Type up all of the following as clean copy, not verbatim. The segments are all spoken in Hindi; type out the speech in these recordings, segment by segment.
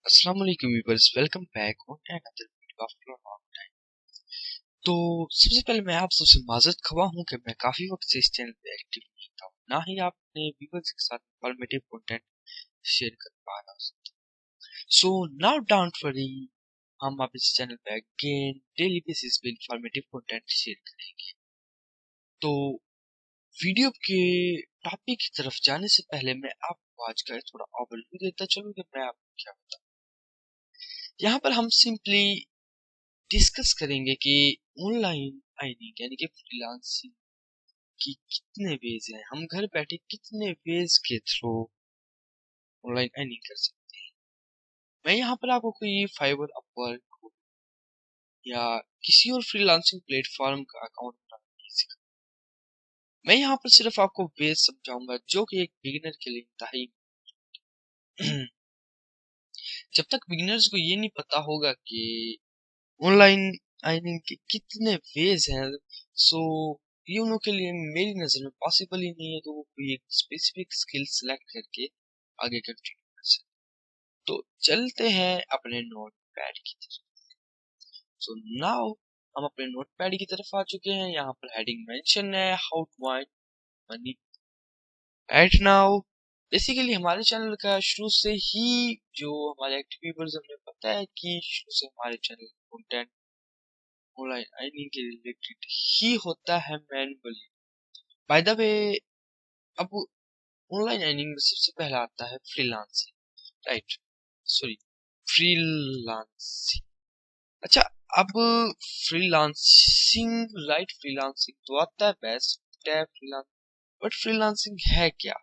अस्सलाम वालेकुम viewers, welcome back on another video after a long time. तो सबसे पहले मैं आप सबसे माजरत खवा हूं कि मैं काफी वक्त से इस चैनल पे एक्टिव नहीं था, ना ही आपने व्यूअर्स के साथ इंफॉर्मेटिव कंटेंट शेयर कर पा रहा हूं। सो नाउ डोंट वरी, हम आप इस चैनल पे अगेन डेली बेसिस पे इंफॉर्मेटिव कंटेंट शेयर करेंगे। तो वीडियो के टॉपिक की तरफ जाने से पहले मैं आपको आज का थोड़ा ओवरव्यू देता चलूं कि मैं आपको क्या बताऊं। यहाँ पर हम सिंपली डिस्कस करेंगे कि ऑनलाइन अर्निंग यानी कि फ्रीलांसिंग की कितने वेज हैं, हम घर बैठे कितने वेज के थ्रू ऑनलाइन अर्निंग कर सकते हैं। मैं यहाँ पर आपको कोई फाइवर, अपवर्क या किसी और फ्रीलांसिंग प्लेटफॉर्म का अकाउंट बनाना नहीं सिखा। मैं यहाँ पर सिर्फ आपको वेज समझाऊंगा जो कि एक बिगिनर के लिए इंतहाई जब तक बिगिनर्स को ये नहीं पता होगा कि ऑनलाइन अर्निंग के कितने वेज हैं, सो ये उन लोगों के लिए मेरी नज़र में पॉसिबल ही नहीं है, तो वो कोई एक स्पेसिफिक स्किल सेलेक्ट करके आगे कंटिन्यू कर सकते। तो चलते हैं अपने नोट पैड की तरफ। सो नाउ हम अपने नोट पैड की तरफ आ चुके हैं। यहाँ पर हेडिंग मेंशन है how to earn money at now. Basically हमारे चैनल का शुरू से ही जो हमारे एक्टिव व्यूअर्स हमें पता है कि शुरू से हमारे चैनल कंटेंट ऑनलाइन अर्निंग के रिलेटेड ही होता है मैनुअली। बाय द वे, अब ऑनलाइन अर्निंग में सबसे पहला आता है फ्रीलांसिंग, राइट? Sorry, freelancing. अच्छा, अब फ्रीलांसिंग, राइट, फ्रीलांसिंग तो आता है, बेस्ट है फ्रीलांस, बट फ्रीलांसिंग है क्या?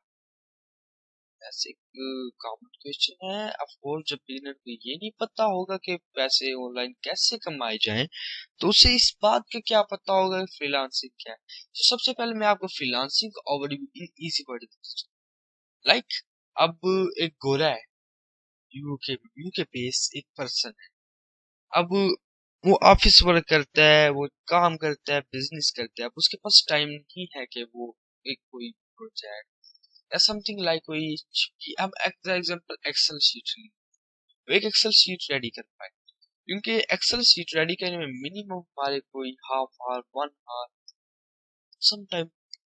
ऐसे कॉमन क्वेश्चन है। ऑफ कोर्स जब बिगिनर को ये नहीं पता होगा कि पैसे ऑनलाइन कैसे कमाए जाएं, तो उसे इस बात का क्या पता होगा फ्रीलांसिंग क्या है। तो सबसे पहले मैं आपको फ्रीलांसिंग का overview in easy word like, अब एक गोरा है, यूके यूके बेस एक पर्सन है। अब वो ऑफिस वर्क करता है, वो काम करता है, बिजनेस करता है। अब उसके पास टाइम नहीं है कि वो एक कोई प्रोजेक्ट या समथिंग लाइक कोई, हम एग्जांपल एक्सेल शीट लें, वो एक एक्सेल शीट रेडी कर पाए, क्योंकि एक्सेल शीट रेडी करने में मिनिमम हमारे कोई half hour, 1 hour, sometime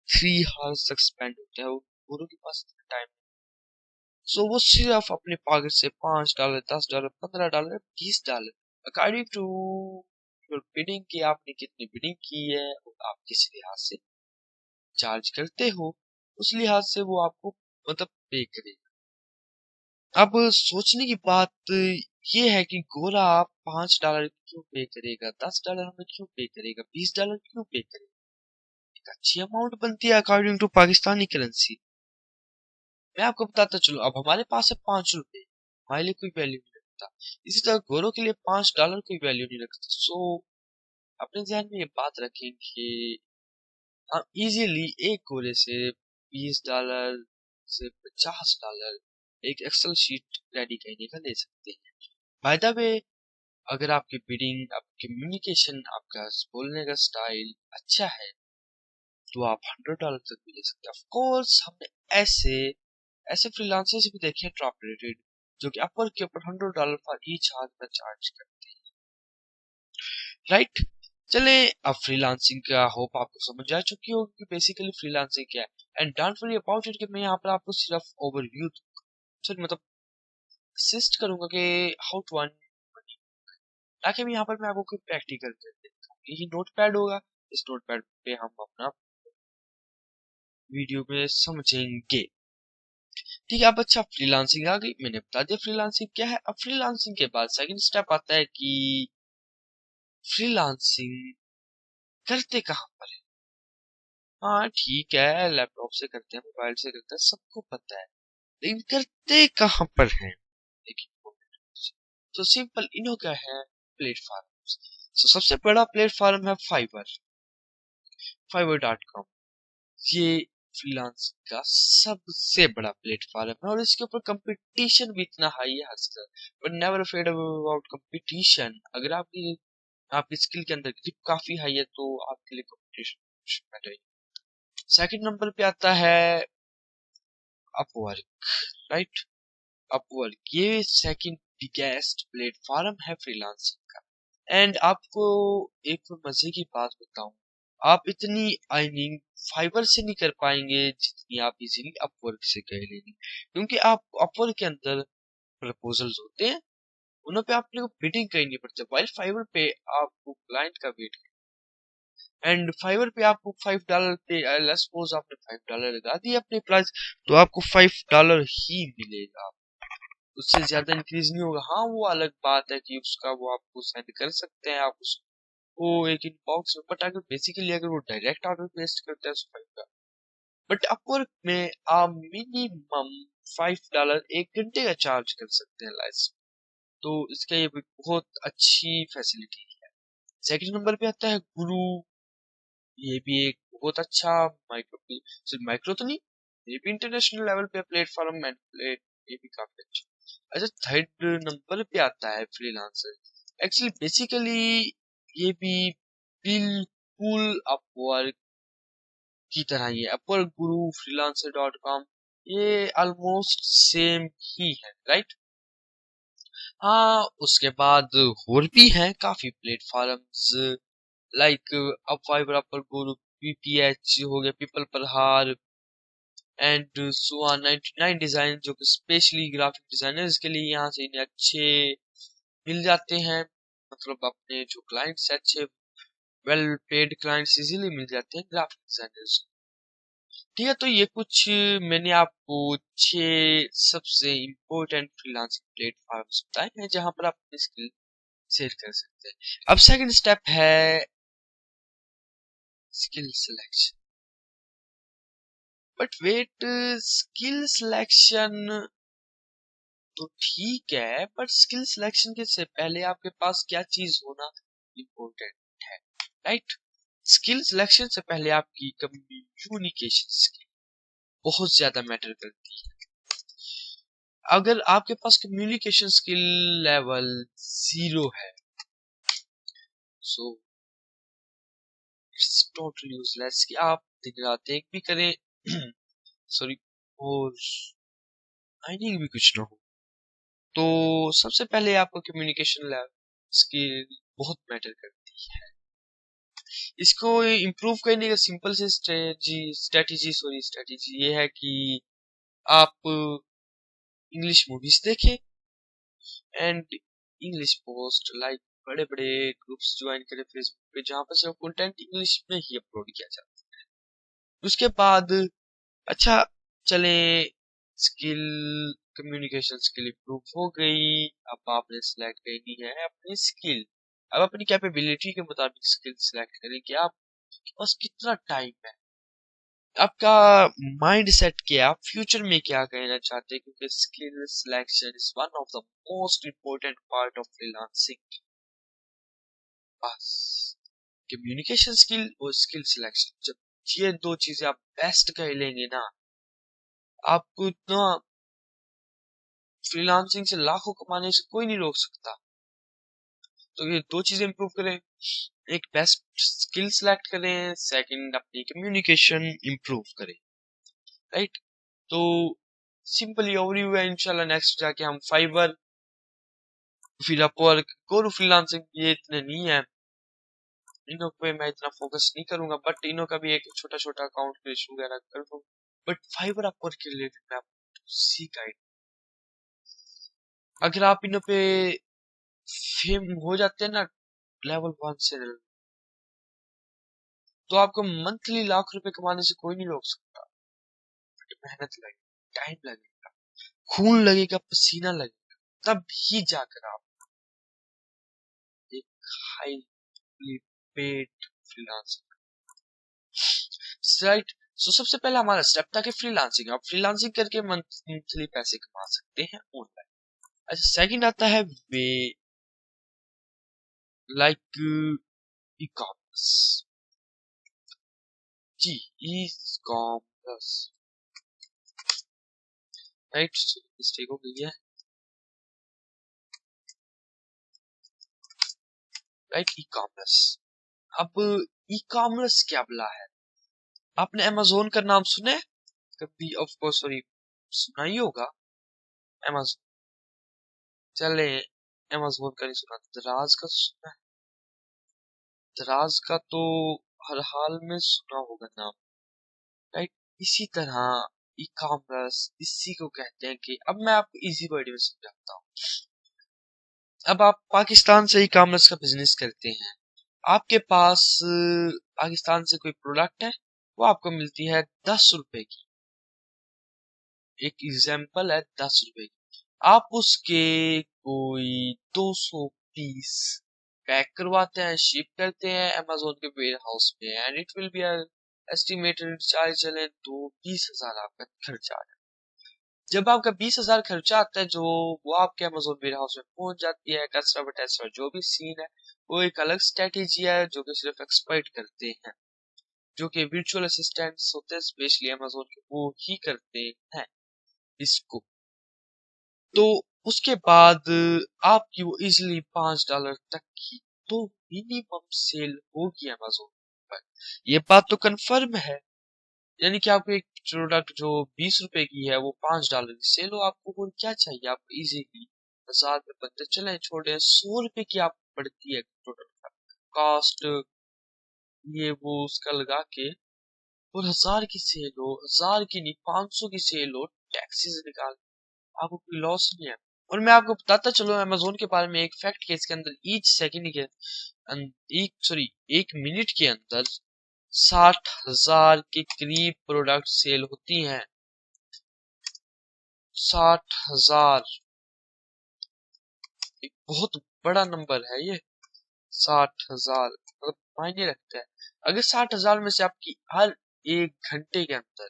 3 hours तक स्पेंड होता है। वो गुरु के पास टाइम, सो वो सिर्फ अपने पॉकेट से $5, $10, $15, $20 अकॉर्डिंग टू योर बिडिंग की, आपने कितनी बिडिंग की है और आप किस लिहाज से चार्ज करते हो, उस लिहाज से वो आपको मतलब पे करेगा। अब सोचने की बात ये है कि गोरा आप $5 क्यों पे करेगा, $10 हमें क्यों पे करेगा, $20 क्यों पे करेगा? एक अच्छी अमाउंट बनती है अकॉर्डिंग टू पाकिस्तानी करेंसी। मैं आपको बताता चलूं, अब हमारे पास है ₹5, हमारे लिए कोई वैल्यू नहीं रखता। इसी तरह गोरों के लिए $5 कोई वैल्यू नहीं रखता। सो अपने ध्यान में ये बात रखें कि हम इजीली एक गोरे से $20 से $50 एक एक्सेल शीट रेडी करने का ले सकते हैं। बाय द वे, अगर आपकी बिडिंग, आपकी कम्युनिकेशन, आपका बोलने का स्टाइल अच्छा है, तो आप $100 तक भी ले सकते हैं। ऑफ कोर्स हमने ऐसे ऐसे फ्रीलांसर्स भी देखे हैं टॉप रेटेड, जो कि अपवर्क के ऊपर $100 फॉर ईच आवर का चार्ज करते हैं, राइट? चले, अब फ्रीलांसिंग का होप आपको समझ आ चुकी होगी कि बेसिकली फ्रीलांसिंग क्या है। And don't worry about it कि मैं यहाँ पर आपको सिर्फ ओवरव्यू, सॉरी मतलब असिस्ट करूंगा कि हाउ टू अर्न मनी, ताकि मैं यहाँ पर मैं आपको कोई प्रैक्टिकल कर देता हूँ। यही नोट पैड होगा, इस नोट पैड पे हम अपना वीडियो में समझेंगे। ठीक है, अब अच्छा फ्रीलांसिंग आ गई, मैंने बता दिया फ्रीलांसिंग क्या है। अब फ्रीलांसिंग के बाद सेकंड स्टेप आता है कि फ्रीलांसिंग करते कहाँ पर है। हाँ ठीक है, लैपटॉप से करते हैं, मोबाइल से करते हैं, सबको पता है, लेकिन करते कहाँ पर हैं? देखिए, तो सिंपल इन्हों का है प्लेटफॉर्म। तो सबसे बड़ा प्लेटफॉर्म है फाइवर, fiverr.com। ये फ्रीलांस का सबसे बड़ा प्लेटफॉर्म है और इसके ऊपर कंपटीशन भी इतना हाई है हद, but never afraid about competition. अगर आपकी स्किल के अंदर ग्रिप काफी हाई है, तो आपके लिए कंपटीशन। सेकंड नंबर पे आता है अपवर्क, राइट? अपवर्क ये सेकंड बिगेस्ट प्लेटफॉर्म है फ्रीलांसिंग का। एंड आपको एक मजे की बात बताऊं, आप इतनी अर्निंग फाइवर से नहीं कर पाएंगे जितनी आप इजीली अपवर्क से कर लेंगे, क्योंकि आप अपवर्क के अंदर प्रपोजल्स होते हैं, उन पे आपने को बिडिंग करनी पड़ती है, वाइल फाइवर पे आपको क्लाइंट का वेट, एंड फाइवर पे आपको $5 पे, लेट्स सपोज आपने $5 लगा दिया अपने प्राइस, तो आपको $5 ही मिलेगा, उससे ज्यादा इंक्रीज नहीं होगा। हाँ वो अलग बात है कि उसका वो आपको सेंड कर सकते हैं आप उसको एक इनबॉक्स में, बट अगर बेसिकली अगर वो डायरेक्ट ऑर्डर प्लेस करते हैं तो $5, बट अपवर्क में आप मिनिमम $5 एक घंटे का चार्ज कर सकते हैं लाइस, तो इसका ये भी बहुत अच्छी फैसिलिटी है। सेकंड नंबर पे आता है गुरु, ये भी एक बहुत अच्छा माइक्रो, सिर्फ माइक्रो तो नहीं, ये भी इंटरनेशनल लेवल पे प्लेटफॉर्म मैनिपुलेट, ये भी काफी अच्छा। अच्छा थर्ड नंबर पे आता है फ्रीलांसर। एक्चुअली बेसिकली ये भी बिल्कुल अपवर्क की तरह ही है, अपवर्क गुरु freelancer.com, ये ऑलमोस्ट सेम ही है, राइट। हाँ उसके बाद और भी हैं काफी प्लेटफॉर्म्स, लाइक अपवाइवर, अपर गुरु, पीपीएच हो गया, पीपल प्रहार, एंड सुआ 99 डिजाइन, जो कि स्पेशली ग्राफिक डिजाइनर्स के लिए यहाँ से इन्हें अच्छे मिल जाते हैं, मतलब अपने जो क्लाइंट्स अच्छे वेल पेड क्लाइंट्स इजीली मिल जाते हैं ग्राफिक डिजाइनर्स। ठीक है, तो ये कुछ मैंने आपको 6 सबसे इम्पोर्टेंट फ्रीलांसिंग प्लेटफॉर्म्स बताए हैं जहां पर आप अपनी स्किल शेयर कर सकते हैं। अब सेकंड स्टेप है skill selection. But wait, skill selection तो ठीक है, बट स्किल सिलेक्शन के से पहले आपके पास क्या चीज होना इम्पोर्टेंट है, राइट। स्किल सिलेक्शन से पहले आपकी कम्युनिकेशन स्किल बहुत ज्यादा मैटर करती है। अगर आपके पास कम्युनिकेशन स्किल लेवल 0 है, सो इट्स टोटली यूजलेस कि आप दिन रात एक भी करें सॉरी, और आईनिंग भी कुछ ना हो। तो सबसे पहले आपको कम्युनिकेशन लेवल स्किल बहुत मैटर करती है। इसको इम्प्रूव करने का सिंपल से स्ट्रेटेजी ये है कि आप इंग्लिश मूवीज देखें, एंड इंग्लिश पोस्ट, लाइक बड़े बड़े ग्रुप्स ज्वाइन करें फेसबुक पे जहाँ पर सिर्फ कंटेंट इंग्लिश में ही अपलोड किया जाता है। उसके बाद अच्छा चले, स्किल कम्युनिकेशन स्किल इम्प्रूव हो गई, अब आपने सिलेक्ट करनी है अपनी स्किल। अब अपनी कैपेबिलिटी के मुताबिक स्किल सिलेक्ट करें कि आपके पास कितना टाइम है, आपका माइंड सेट क्या है, आप फ्यूचर में क्या कहना चाहते हैं, क्योंकि skill selection is one of the most important part of freelancing. बस कम्युनिकेशन स्किल और स्किल सिलेक्शन, जब ये दो चीजें आप बेस्ट कर लेंगे ना, आपको इतना फ्रीलांसिंग से लाखों कमाने से कोई नहीं रोक सकता। तो ये दो चीजें इंप्रूव करें, एक बेस्ट स्किल सिलेक्ट करें, सेकंड अपनी कम्युनिकेशन इंप्रूव करें, राइट। तो सिंपली ओवरव्यू है, इंशाल्लाह नेक्स्ट जाके हम फाइवर, फिर अपवर्क, गोरु फ्रीलांसिंग, ये इतने नहीं है, इनों पे मैं इतना फोकस नहीं करूंगा, बट इनों का भी एक छोटा छोटा अकाउंट क्रिएशन वगैरह कर दूं। बट फाइवर अपवर्क के रिलेटेड मैं आपको सी गाइड, अगर आप इनों पे फेम हो जाते हैं ना लेवल 1 से, तो आपको मंथली लाख रुपए कमाने से कोई नहीं रोक सकता। मेहनत लगेगी, टाइम लगेगा, खून लगेगा, पसीना लगेगा, तब ही जाकर आप एक हाईली पेड फ्रीलांसर, राइट। सो सबसे पहला हमारा स्टेप था कि फ्रीलांसिंग, आप फ्रीलांसिंग करके मंथली पैसे कमा सकते हैं ऑनलाइन। अच्छा सेकंड आता है वे, लाइक ई कॉमर्स। जी, ई कॉमर्स, राइट, मिस्टेक हो गई है, राइट, ई कॉमर्स। अब ई कॉमर्स क्या बला है, आपने अमेजोन का नाम सुना है कभी, ऑफ कोर्स, सॉरी, सुना ही होगा अमेजोन। चले अमेज़न का नहीं सुना, दराज का सुना है? दराज का तो हर हाल में सुना होगा नाम, राइट? इसी तरह ई कॉमर्स इसी को कहते हैं कि अब मैं आपको इजी वर्ड में समझाता हूँ। अब आप पाकिस्तान से ई कॉमर्स का बिजनेस करते हैं, आपके पास पाकिस्तान से कोई प्रोडक्ट है, वो आपको मिलती है 10 रुपए की। एक एग्जाम्पल है 10 रुपए की। आप उसके कोई 200 पीस पैक करवाते हैं, शिप करते हैं अमेज़न के वेयर हाउस में, and it will be estimated charge चले तो 20,000 आपका खर्चा आ जाए। जब आपका 20,000 खर्चा आता है, जो वो आपके अमेज़न वेयर हाउस में पहुंच जाती है, कस्टमर टेस्ट जो भी सीन है, वो एक अलग स्ट्रेटेजी है जो कि सिर्फ एक्सपर्ट करते हैं, जो कि वर्चुअल असिस्टेंट्स होते हैं स्पेशली अमेज़न के, वो ही करते हैं इसको। तो उसके बाद आपकी वो इजिली $5 तक की तो मिनिमम सेल होगी अमेज़न पर। ये बात तो कंफर्म है, यानी कि आपको एक प्रोडक्ट जो 20 रुपए की है वो $5 की सेल हो, आपको और क्या चाहिए? आपको इजीली 1000 में बनते चले छोड़े, 100 रुपए की आपको पड़ती है प्रोडक्ट का कॉस्ट, ये वो उसका लगा के, और 1000 की सेल हो, 1000 की नहीं 500 की सेल हो, टैक्सेस निकाल, आपको कोई लॉस नहीं है। और मैं आपको बताता चलूं अमेज़न के बारे में एक फैक्ट के, इसके अंदर ईच सेकंड के एक मिनट के अंदर 60,000 के करीब प्रोडक्ट सेल होती हैं। 60,000 एक बहुत बड़ा नंबर है ये। 60,000 मतलब मायने रखता है। अगर 60,000 में से आपकी हर 1 घंटे के अंदर,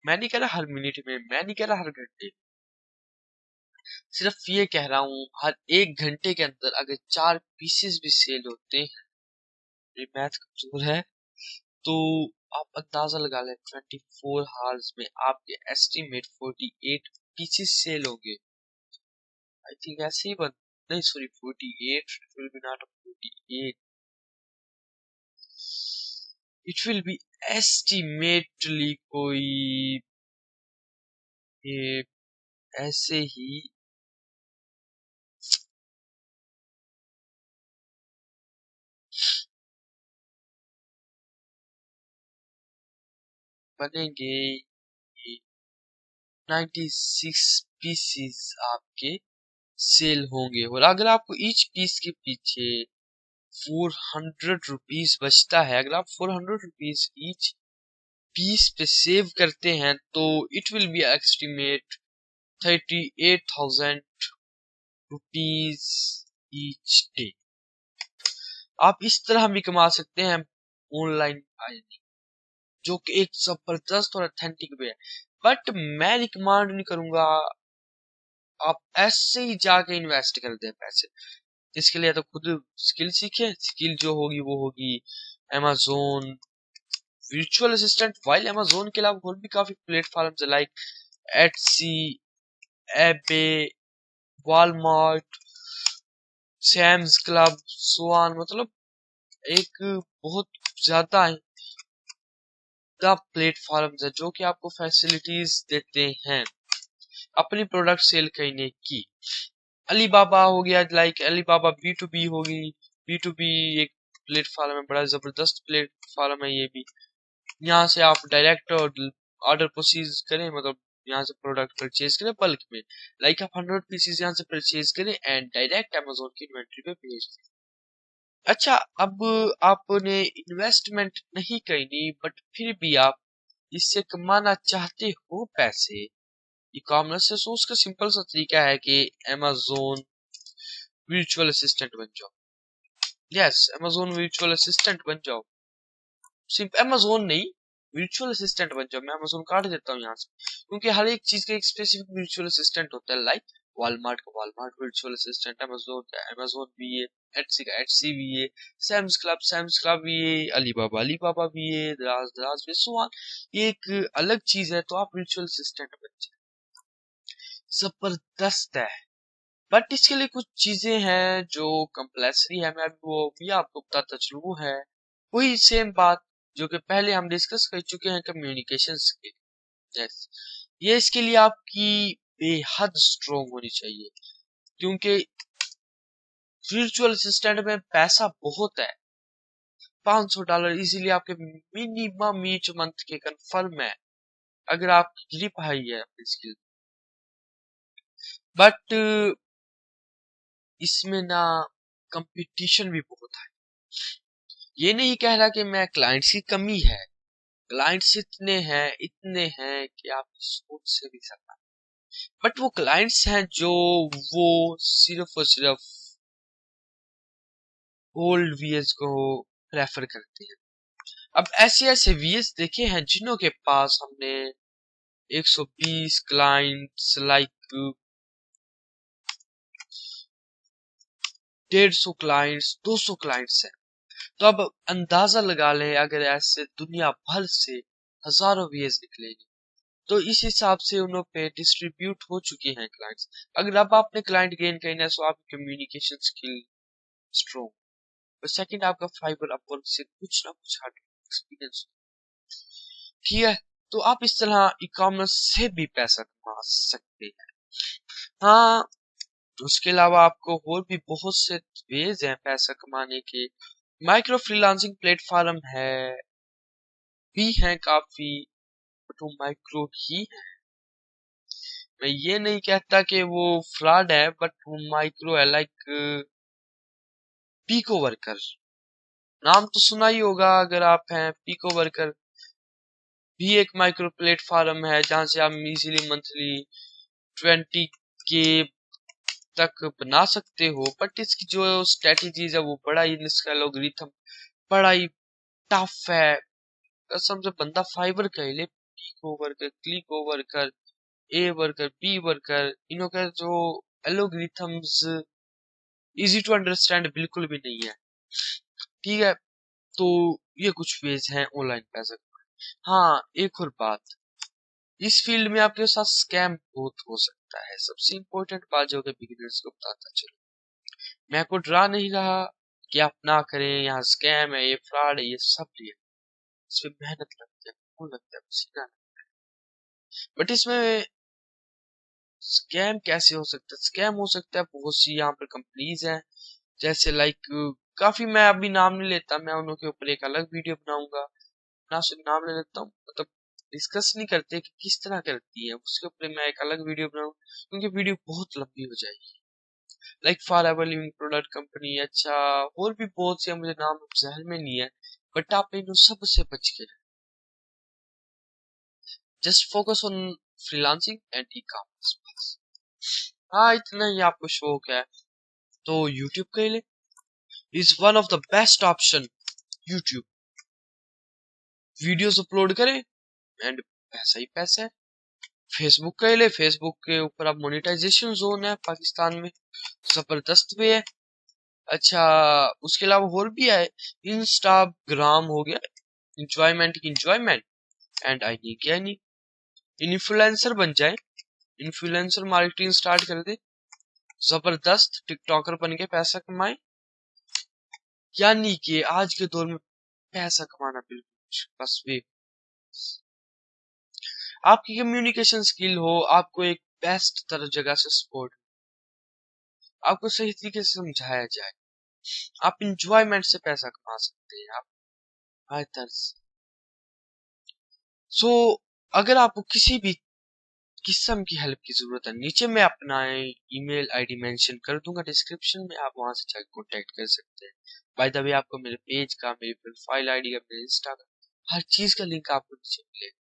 मैं नहीं कह रहा हर मिनट में, मैं नहीं कह रहा हर घंटे, सिर्फ ये कह रहा हूँ हर 1 घंटे के अंदर अगर 4 पीसेस भी सेल होते हैं, मेरी मैथ कमजोर है, तो आप अंदाजा लगा लें 24 आवर्स में आपके एस्टिमेट 48 पीसेस सेल होंगे। आई थिंक ऐसे ही बन, नहीं sorry 48, it will be not a 48, it will be estimately कोई ये ऐसे ही बनेंगे, 96 पीसेस आपके सेल होंगे। और अगर आपको ईच पीस के पीछे 400 रुपीज बचता है, अगर आप 400 रुपीज ईच पीस पे सेव करते हैं, तो it will be estimate 38,000 rupees each day. आप इस भी भी कमा सकते हैं ऑनलाइन अर्निंग, जो कि एक जबरदस्त और ऑथेंटिक वे है। बट मैं रिकमेंड नहीं करूंगा आप ऐसे ही जाके इन्वेस्ट कर दें पैसे। इसके लिए तो खुद स्किल सीखे, स्किल जो होगी वो होगी Amazon virtual assistant. While Amazon के अलावा और भी काफी प्लेटफॉर्म्स है लाइक एटसी, एबे, वॉलमार्ट, सैम्स क्लब, सोआन, मतलब एक बहुत ज्यादा प्लेटफॉर्म्स है जो कि आपको फैसिलिटीज देते हैं अपनी प्रोडक्ट सेल करने की। अलीबाबा हो गया, लाइक अलीबाबा B2B होगी, B2B एक प्लेटफॉर्म है, बड़ा जबरदस्त प्लेटफॉर्म है ये भी। यहाँ से आप डायरेक्ट ऑर्डर प्रोसीज करें, मतलब यहाँ से प्रोडक्ट परचेज करें बल्क में, लाइक आप 100 पीसेज यहाँ से परचेज करें एंड डायरेक्ट अमेज़न की इन्वेंटरी पे भेज दें। अच्छा, अब आपने इन्वेस्टमेंट नहीं करनी बट फिर भी आप इससे कमाना चाहते हो पैसे ई कॉमर्स से, तो उसका सिंपल सा तरीका है कि Amazon वर्चुअल असिस्टेंट बन जाओ। यस, Amazon वर्चुअल असिस्टेंट बन जाओ। सिर्फ Amazon नहीं, वर्चुअल असिस्टेंट बन जाओ। मैं Amazon काट देता हूँ यहाँ से, क्योंकि हर एक चीज का एक स्पेसिफिक वर्चुअल असिस्टेंट होता है। लाइक वॉलमार्ट का वॉलमार्ट वर्चुअल असिस्टेंट, Amazon का Amazon भी है, एटसी का एटसी भी है, सैम्स क्लब भी है, अलीबाबा भी है, दराज भी, सो ऑन। ये एक अलग चीज है, तो आप वर्चुअल असिस्टेंट बन जाए, जबरदस्त है। बट इसके लिए कुछ चीजें हैं जो कंपल्सरी है, मैं वो भी आपको बताता चलूं। वो है वही सेम बात जो कि पहले हम डिस्कस कर चुके हैं, कम्युनिकेशंस के। यस, ये इसके लिए आपकी बेहद स्ट्रोंग होनी चाहिए, क्योंकि वर्चुअल असिस्टेंट में पैसा बहुत है। $500 इजीली आपके मिनिमम ईच मंथ के कंफर्म है, अगर आप ग्रिप हाई है अपनी स्किल। बट इसमें ना कंपटीशन भी बहुत है। ये नहीं कह रहा कि मैं क्लाइंट्स की कमी है, क्लाइंट्स इतने हैं कि आप सोच से भी सकता। बट वो क्लाइंट्स हैं जो वो सिर्फ और सिर्फ ओल्ड वीएस को प्रेफर करते हैं। अब ऐसे ऐसे वीएस देखे हैं जिन्हों के पास हमने 120 क्लाइंट्स लाइक 150 क्लाइंट्स 200 क्लाइंट्स हैं। तो अब अंदाजा लगा लें, अगर ऐसे दुनिया भर से हजारों वीएस निकलेंगे तो इस हिसाब से उन पे डिस्ट्रीब्यूट हो चुके हैं क्लाइंट्स। अगर अब आपने क्लाइंट गेन करना है तो आपकी कम्युनिकेशन स्किल स्ट्रोंग, और सेकंड आपका फाइबर अपवर्क से कुछ ना कुछ हार्ड एक्सपीरियंस। ठीक है, तो आप इस तरह ई कॉमर्स से भी पैसा कमा सकते हैं। हाँ, उसके अलावा आपको और भी बहुत से वेज हैं पैसा कमाने के। माइक्रो फ्रीलांसिंग प्लेटफॉर्म है भी हैं काफी, बट वो माइक्रो ही है। मैं ये नहीं कहता कि वो फ्रॉड है, बट वो माइक्रो है, लाइक पीको वर्कर, नाम तो सुना ही होगा अगर आप हैं। पीको वर्कर भी एक माइक्रो प्लेटफॉर्म है जहां से आप इजीली मंथली 20K तक बना सकते हो। बट इसकी जो स्ट्रेटेजीज है वो बड़ा ही, इसका एल्गोरिथम बड़ा ही टफ है कसम से। बंदा फाइबर कह ले, पीको वर्कर, क्लिक ओवर कर, ए वर्कर, बी वर्कर, इनों का जो एल्गोरिथम्स इजी टू अंडरस्टैंड बिल्कुल भी नहीं है। ठीक है, तो ये कुछ वेज हैं ऑनलाइन पैसा कमाने। हाँ, एक और बात, इस फील्ड में आपके साथ स्कैम बहुत हो सकता है। सबसे इम्पोर्टेंट बात जो कि बिगिनर्स को बताता चलो, मैं आपको डरा नहीं रहा कि आप ना करें, यहाँ स्कैम है, ये फ्रॉड है, ये सब रियल। इसमें मेहनत लगती है, खून लगता है, पसीना लगता है। बट इसमें स्कैम कैसे हो सकता है? स्कैम हो सकता है, बहुत सी यहाँ पर कंपनीज हैं, जैसे लाइक काफी, मैं अभी नाम नहीं लेता, मैं उनके ऊपर एक अलग वीडियो बनाऊंगा। ना सिर्फ नाम ले लेता हूँ, मतलब डिस्कस नहीं करते कि किस तरह करती है, उसके ऊपर मैं एक अलग वीडियो बनाऊंगा, क्योंकि वीडियो बहुत लंबी हो जाएगी। Like for ever living product company, अच्छा और भी बहुत से, मुझे नाम जहन में नहीं है, बट आप इन सब से बच के just focus on freelancing and e commerce. हाँ, इतना ही आपको शौक है तो यूट्यूब के लिए is one of the best option. YouTube videos upload करें एंड पैसा ही पैसा है। फेसबुक का ले, फेसबुक के ऊपर अब मोनेटाइजेशन जोन है पाकिस्तान में, जबरदस्त भी है। अच्छा, उसके अलावा और भी है, इंस्टाग्राम हो गया, इंजॉयमेंट की इंजॉयमेंट, एंड आई नहीं क्या नहीं, इन्फ्लुएंसर बन जाए, इन्फ्लुएंसर मार्केटिंग स्टार्ट कर दे, जबरदस्त टिकटॉकर बन के पैसा कमाए। यानी कि आज के दौर में पैसा कमाना बिल्कुल बस भी आपकी कम्युनिकेशन स्किल हो, आपको एक बेस्ट तरह जगह से सपोर्ट, आपको सही तरीके से समझाया जाए, आप इंजॉयमेंट से पैसा कमा सकते हैं। आप हर तरह से। सो अगर आपको किसी भी किस्म की हेल्प की जरूरत है, नीचे मैं अपना ईमेल आईडी मेंशन कर दूंगा डिस्क्रिप्शन में, आप वहां से जाकर कांटेक्ट कर सकते हैं। बाय द वे, आपको मेरे पेज का, मेरी प्रोफाइल आईडी का, मेरे इंस्टा का, हर चीज का लिंक आपको नीचे मिलेगा।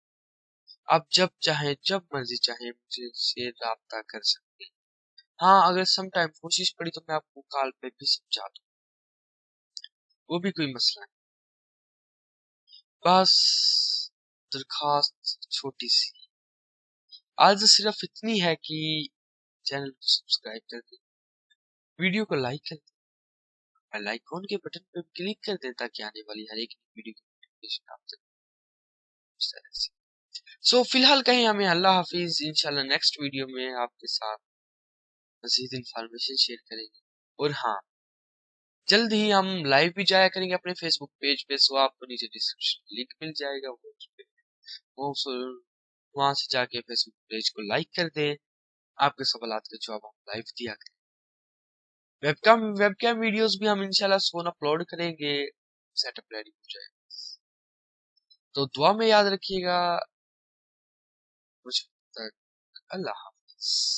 आप जब चाहें, जब मर्जी चाहें मुझे से राब्ता कर सकते हैं। हाँ, अगर सम टाइम कोशिश पड़ी तो मैं आपको कॉल पे भी समझा दूँ, वो भी कोई मसला नहीं। बस दरखास्त छोटी सी आज सिर्फ इतनी है कि चैनल को सब्सक्राइब कर दें, वीडियो को लाइक कर दें, लाइक ऑन के बटन पर क्लिक कर दें ताकि आने वाली हर एक वीडियो की नोटिफिकेशन आप तक इस तरह से। सो फिलहाल कहीं हमें अल्लाह हाफिज, इंशाल्लाह नेक्स्ट वीडियो में आपके साथ मजीद इंफॉर्मेशन शेयर करेंगे। और हाँ, जल्द ही हम लाइव भी जाया करेंगे अपने फेसबुक पेज पे, सो आपको नीचे डिस्क्रिप्शन लिंक मिल जाएगा, वो वहां से जाके फेसबुक पेज को लाइक कर दें आपके सवालात के जवाब हम लाइव दिया करें। वेबकैम वीडियोस भी हम इंशाल्लाह सोन अपलोड करेंगे, सेटअप रेडी हो जाए। तो दुआ में याद रखिएगा। मुझे तक अल्लाह हाफ़िज़।